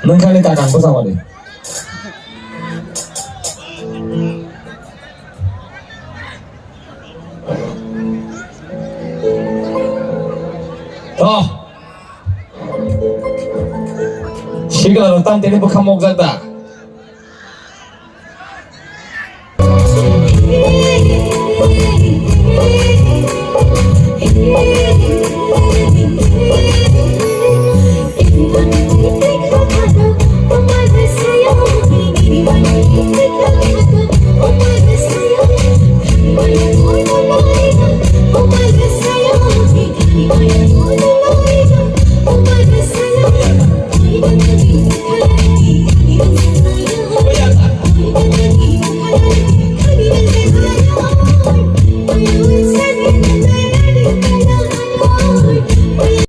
नोंखानि kakangku sama deh. Toh, si kalau tam tadi bukan mau jatah.